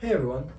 Hey everyone.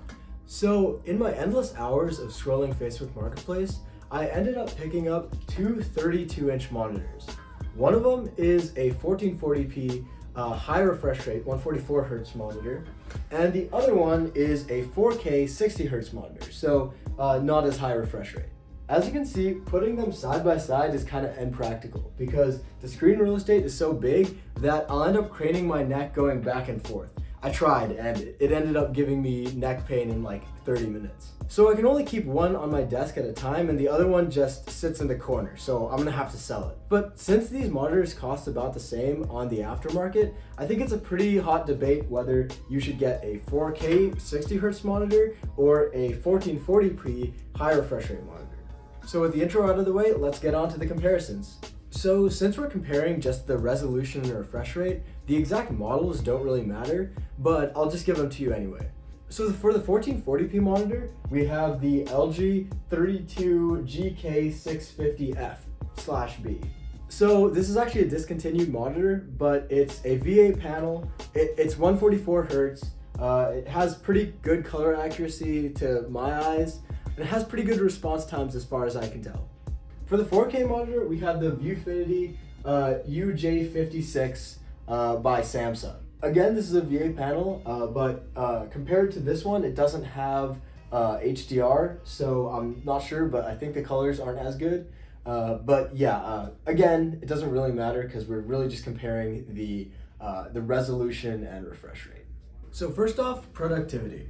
So, in my endless hours of scrolling Facebook Marketplace, I ended up picking up two 32-inch monitors. One of them is a 1440p high refresh rate 144 hertz monitor, and the other one is a 4K 60 hertz monitor, so not as high refresh rate. As you can see, putting them side by side is kind of impractical because the screen real estate is so big that I'll end up craning my neck going back and forth. I tried and it ended up giving me neck pain in like 30 minutes. So I can only keep one on my desk at a time and the other one just sits in the corner, so I'm gonna have to sell it. But since these monitors cost about the same on the aftermarket, I think it's a pretty hot debate whether you should get a 4K 60Hz monitor or a 1440p high refresh rate monitor. So with the intro out of the way, let's get on to the comparisons. So since we're comparing just the resolution and refresh rate, the exact models don't really matter, but I'll just give them to you anyway. So for the 1440p monitor, we have the LG 32GK650F/B. So this is actually a discontinued monitor, but it's a VA panel. It's 144 hertz. It has pretty good color accuracy to my eyes, and it has pretty good response times as far as I can tell. For the 4K monitor, we have the Viewfinity UJ56 by Samsung. Again, this is a VA panel, but compared to this one, it doesn't have HDR, so I'm not sure, but I think the colors aren't as good. But yeah, again, it doesn't really matter because we're really just comparing the resolution and refresh rate. So first off, productivity.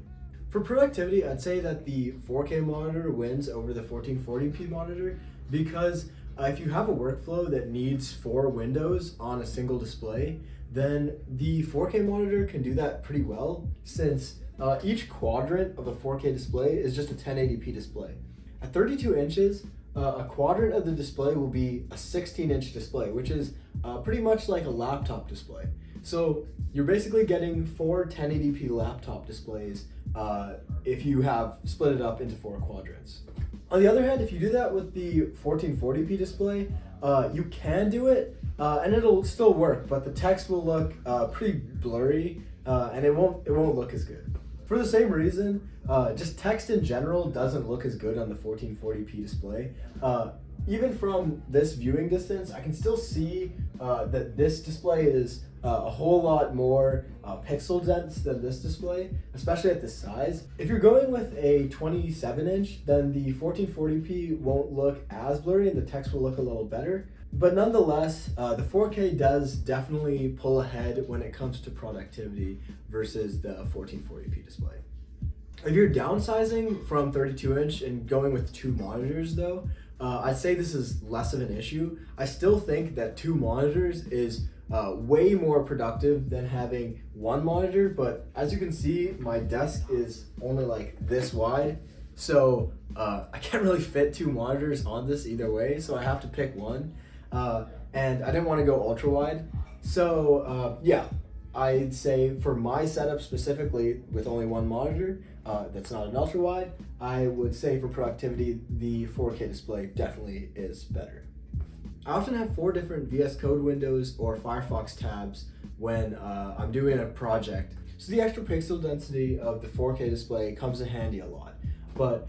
For productivity, I'd say that the 4K monitor wins over the 1440p monitor because if you have a workflow that needs 4 windows on a single display, then the 4K monitor can do that pretty well since each quadrant of a 4K display is just a 1080p display. At 32 inches, a quadrant of the display will be a 16-inch display, which is pretty much like a laptop display. So you're basically getting 4 1080p laptop displays if you have split it up into 4 quadrants. On the other hand, if you do that with the 1440p display, you can do it and it'll still work, but the text will look pretty blurry and it won't look as good. For the same reason, just text in general doesn't look as good on the 1440p display. Even from this viewing distance, I can still see that this display is a whole lot more pixel dense than this display, especially at this size. If you're going with a 27-inch, then the 1440p won't look as blurry and the text will look a little better. But nonetheless, the 4K does definitely pull ahead when it comes to productivity versus the 1440p display. If you're downsizing from 32-inch and going with 2 monitors though, I'd say this is less of an issue. I still think that 2 monitors is way more productive than having 1 monitor, but as you can see, my desk is only like this wide, so I can't really fit 2 monitors on this either way, so I have to pick one, and I didn't want to go ultra wide, so yeah, I'd say for my setup specifically with only 1 monitor, that's not an ultra wide, I would say for productivity, the 4K display definitely is better. I often have 4 different VS Code windows or Firefox tabs when I'm doing a project. So the extra pixel density of the 4K display comes in handy a lot. But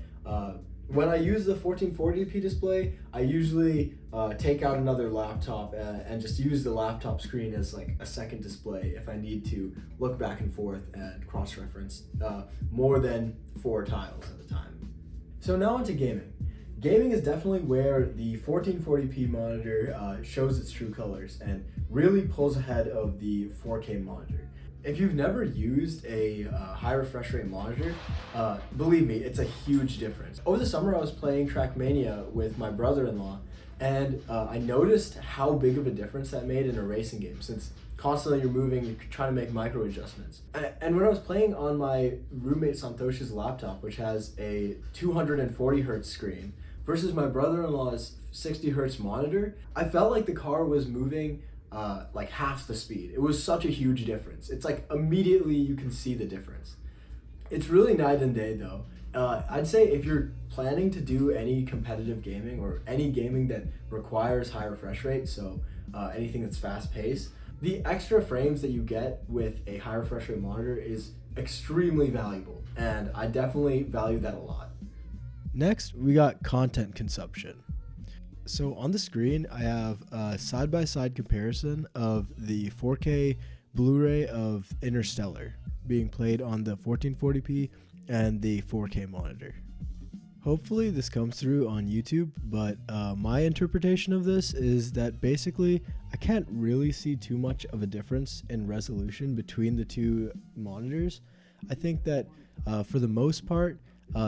when I use the 1440p display, I usually take out another laptop and just use the laptop screen as like a second display if I need to look back and forth and cross-reference more than 4 tiles at a time. So now onto gaming. Gaming is definitely where the 1440p monitor shows its true colors and really pulls ahead of the 4K monitor. If you've never used a high refresh rate monitor, believe me, it's a huge difference. Over the summer I was playing Trackmania with my brother-in-law and I noticed how big of a difference that made in a racing game since constantly you're moving, you're trying to make micro adjustments. And when I was playing on my roommate Santosh's laptop, which has a 240 hertz screen, versus my brother-in-law's 60 hertz monitor, I felt like the car was moving like half the speed. It was such a huge difference. It's like immediately you can see the difference. It's really night and day though. I'd say if you're planning to do any competitive gaming or any gaming that requires high refresh rate, so anything that's fast paced, The extra frames that you get with a high refresh rate monitor is extremely valuable, and I definitely value that a lot. Next, we got content consumption. So on the screen, I have a side-by-side comparison of the 4K Blu-ray of Interstellar being played on the 1440p and the 4K monitor. Hopefully this comes through on YouTube, but my interpretation of this is that basically I can't really see too much of a difference in resolution between the two monitors. I think that for the most part,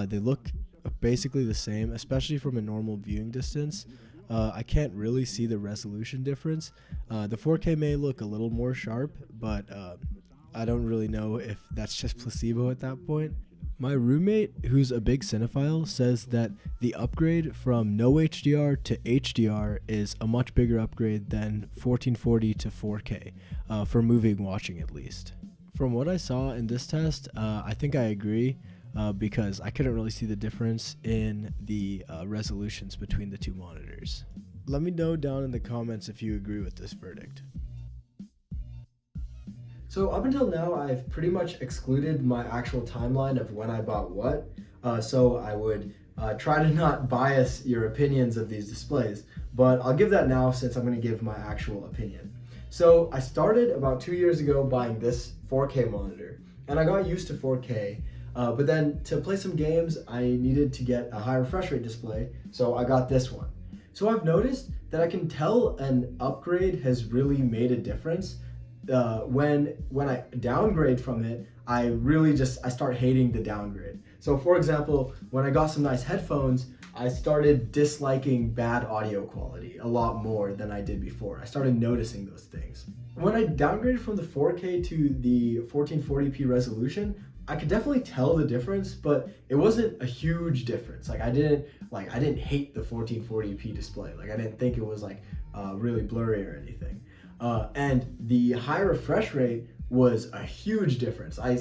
they look basically the same, especially from a normal viewing distance. I can't really see the resolution difference. The 4K may look a little more sharp, but I don't really know if that's just placebo at that point. My roommate, who's a big cinephile, says that the upgrade from no HDR to HDR is a much bigger upgrade than 1440 to 4K, for movie watching at least. From what I saw in this test, I think I agree, because I couldn't really see the difference in the resolutions between the two monitors. Let me know down in the comments if you agree with this verdict. So up until now, I've pretty much excluded my actual timeline of when I bought what, so I would try to not bias your opinions of these displays, but I'll give that now since I'm going to give my actual opinion. So I started about 2 years ago buying this 4K monitor, and I got used to 4K, but then to play some games, I needed to get a high refresh rate display, so I got this one. So I've noticed that I can tell an upgrade has really made a difference. When I downgrade from it, I start hating the downgrade. So for example, when I got some nice headphones, I started disliking bad audio quality a lot more than I did before. I started noticing those things. When I downgraded from the 4K to the 1440p resolution, I could definitely tell the difference, but it wasn't a huge difference. I didn't hate the 1440p display. I didn't think it was really blurry or anything. And the high refresh rate was a huge difference. I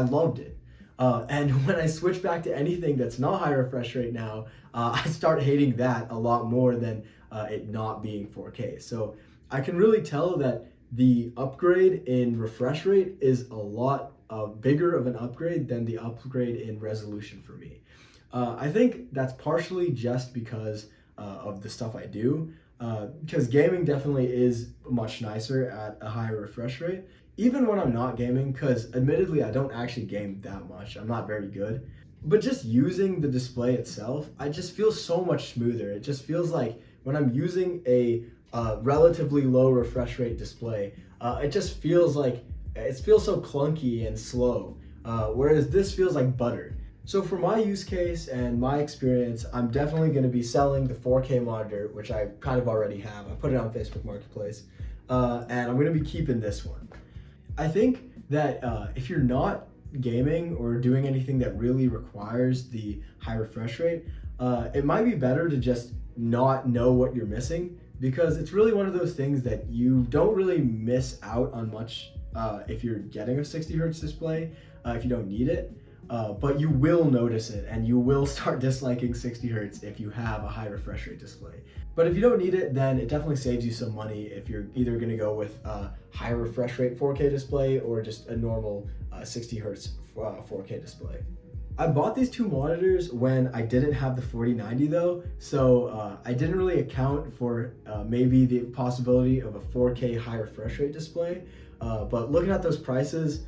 loved it. And when I switch back to anything that's not high refresh rate now, I start hating that a lot more than it not being 4K. So I can really tell that the upgrade in refresh rate is a lot bigger of an upgrade than the upgrade in resolution for me. I think that's partially just because of the stuff I do. Because gaming definitely is much nicer at a higher refresh rate. Even when I'm not gaming, because admittedly I don't actually game that much, I'm not very good. But just using the display itself, I just feel so much smoother. It just feels like when I'm using a relatively low refresh rate display, it just feels so clunky and slow, whereas this feels like butter. So for my use case and my experience, I'm definitely going to be selling the 4K monitor, which I kind of already have. I put it on Facebook Marketplace, and I'm going to be keeping this one. I think that if you're not gaming or doing anything that really requires the high refresh rate, it might be better to just not know what you're missing, because it's really one of those things that you don't really miss out on much if you're getting a 60 hertz display, if you don't need it. But you will notice it, and you will start disliking 60 hertz if you have a high refresh rate display. But if you don't need it, then it definitely saves you some money if you're either going to go with a high refresh rate 4K display or just a normal 60 hertz 4K display. I bought these two monitors when I didn't have the 4090 though, so I didn't really account for maybe the possibility of a 4K high refresh rate display. But looking at those prices,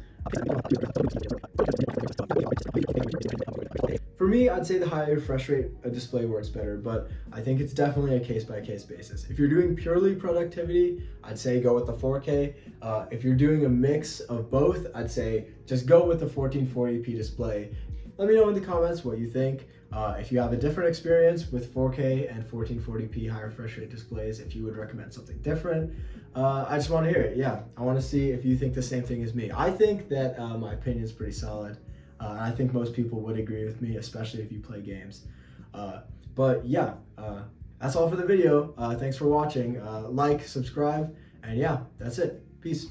for me, I'd say the higher refresh rate display works better, but I think it's definitely a case-by-case basis. If you're doing purely productivity, I'd say go with the 4K. If you're doing a mix of both, I'd say just go with the 1440p display. Let me know in the comments what you think. If you have a different experience with 4K and 1440p high refresh rate displays, if you would recommend something different, I just want to hear it. Yeah, I want to see if you think the same thing as me. I think that my opinion is pretty solid. I think most people would agree with me, especially if you play games. But yeah, that's all for the video. Thanks for watching. Like, subscribe, and yeah, that's it. Peace.